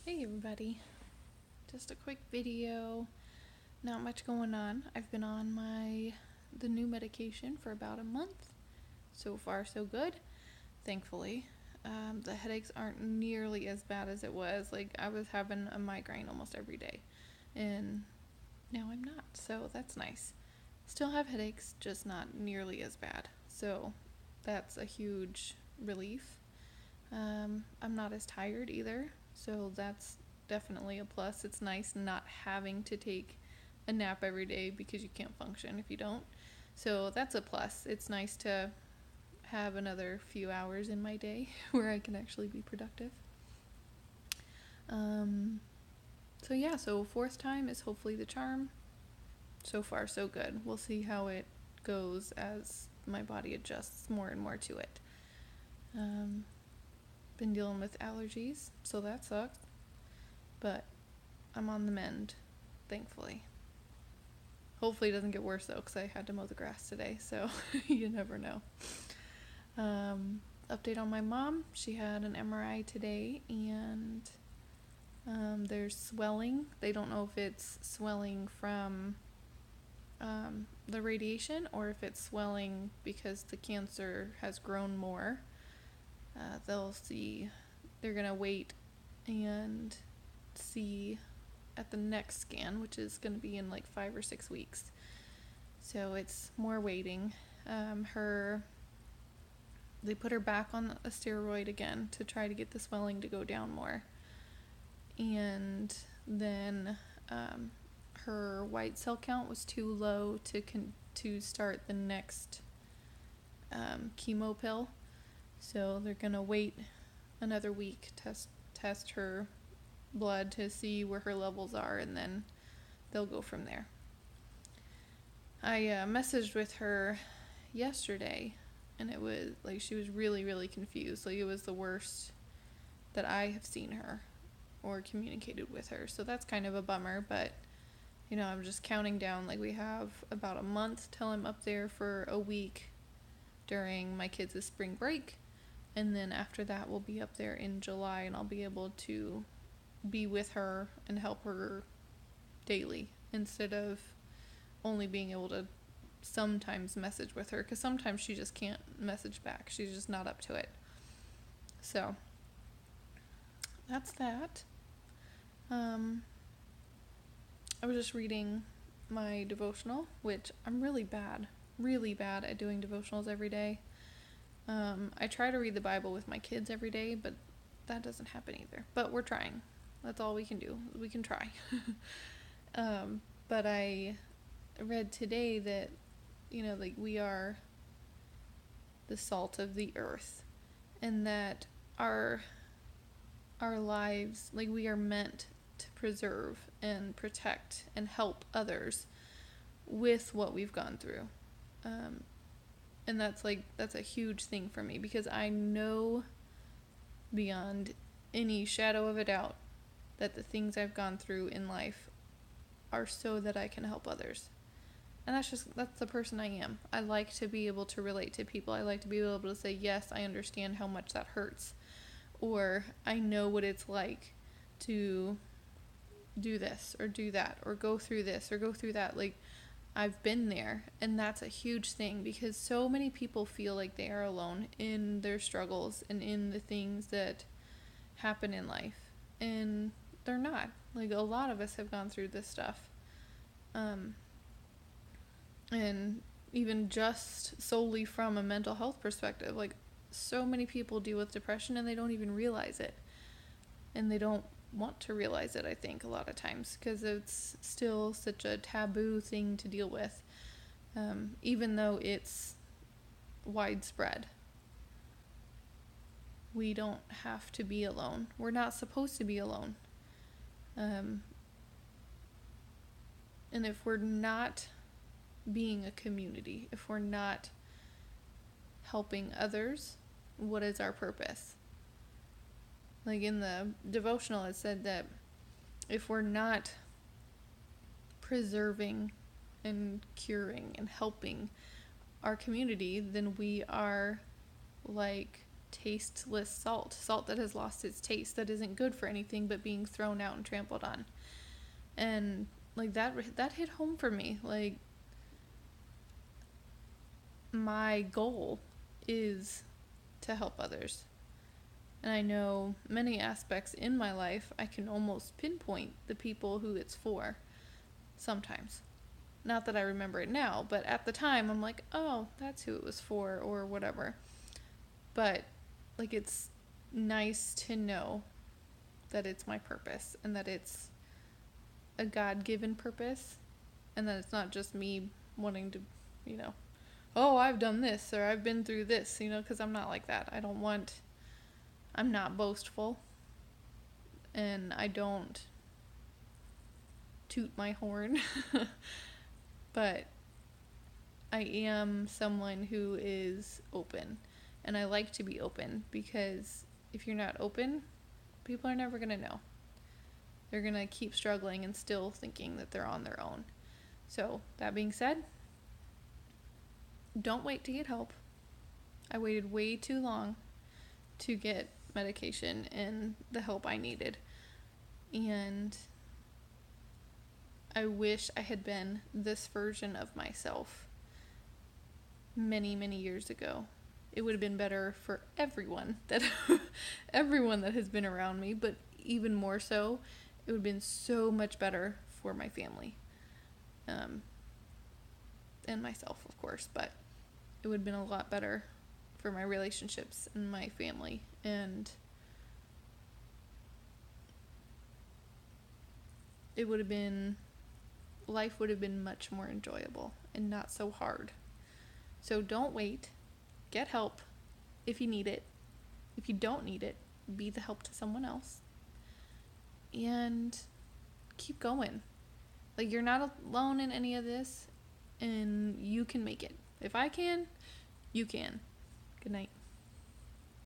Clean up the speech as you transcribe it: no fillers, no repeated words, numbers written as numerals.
Hey everybody, just a quick video, not much going on. I've been on the new medication for about a month. So far so good, thankfully. The headaches aren't nearly as bad as it was. Like I was having a migraine almost every day and now I'm not, so that's nice. Still have headaches, just not nearly as bad. So that's a huge relief. I'm not as tired either, so that's definitely a plus. It's nice not having to take a nap every day because you can't function if you don't. So that's a plus. It's nice to have another few hours in my day where I can actually be productive. Um, so fourth time is hopefully the charm. So far, so good. We'll see how it goes as my body adjusts more and more to it. Um, been dealing with allergies, so that sucks. But I'm on the mend, thankfully. Hopefully it doesn't get worse though, because I had to mow the grass today, so you never know. Update on my mom. She had an MRI today, and there's swelling. They don't know if it's swelling from the radiation or if it's swelling because the cancer has grown more. They'll see. They're going to wait and see at the next scan, which is going to be in like 5 or 6 weeks. So it's more waiting. They put her back on a steroid again to try to get the swelling to go down more. And then her white cell count was too low to start the next chemo pill. So they're gonna wait another week, test her blood to see where her levels are, and then they'll go from there. I messaged with her yesterday, and it was like she was really, really confused. Like it was the worst that I have seen her or communicated with her. So that's kind of a bummer, but I'm just counting down. Like we have about a month till I'm up there for a week during my kids' spring break. And then after that, we'll be up there in July, and I'll be able to be with her and help her daily instead of only being able to sometimes message with her, because sometimes she just can't message back. She's just not up to it. So that's that. I was just reading my devotional, which I'm really bad at doing devotionals every day. I try to read the Bible with my kids every day, but that doesn't happen either. But we're trying. That's all we can do. We can try. But I read today that, like we are the salt of the earth, and that our lives, like we are meant to preserve and protect and help others with what we've gone through. And that's a huge thing for me, because I know beyond any shadow of a doubt that the things I've gone through in life are so that I can help others. And that's the person I am. I like to be able to relate to people. I like to be able to say, yes, I understand how much that hurts. Or I know what it's like to do this or do that or go through this or go through that. Like, I've been there, and that's a huge thing, because so many people feel like they are alone in their struggles and in the things that happen in life, and they're not. Like, a lot of us have gone through this stuff, and even just solely from a mental health perspective, like so many people deal with depression and they don't even realize it, and they don't want to realize it, I think, a lot of times, because it's still such a taboo thing to deal with, even though it's widespread. We don't have to be alone. We're not supposed to be alone. And if we're not being a community, if we're not helping others, what is our purpose? Like in the devotional, it said that if we're not preserving and curing and helping our community, then we are like tasteless salt that has lost its taste, that isn't good for anything but being thrown out and trampled on. And like that hit home for me. Like, my goal is to help others. And I know many aspects in my life, I can almost pinpoint the people who it's for sometimes. Not that I remember it now, but at the time I'm like, oh, that's who it was for, or whatever. But like, it's nice to know that it's my purpose and that it's a God-given purpose, and that it's not just me wanting to, oh, I've done this or I've been through this, because I'm not like that. I'm not boastful, and I don't toot my horn, but I am someone who is open, and I like to be open, because if you're not open, people are never going to know. They're going to keep struggling and still thinking that they're on their own. So, that being said, don't wait to get help. I waited way too long to get medication and the help I needed. And I wish I had been this version of myself many, many years ago. It would have been better for everyone that has been around me, but even more so, it would have been so much better for my family. And myself, of course, but it would have been a lot better for my relationships and my family, and life would have been much more enjoyable and not so hard. So don't wait. Get help if you need it. If you don't need it, be the help to someone else. And keep going. Like, you're not alone in any of this, and you can make it. If I can, you can. Good night.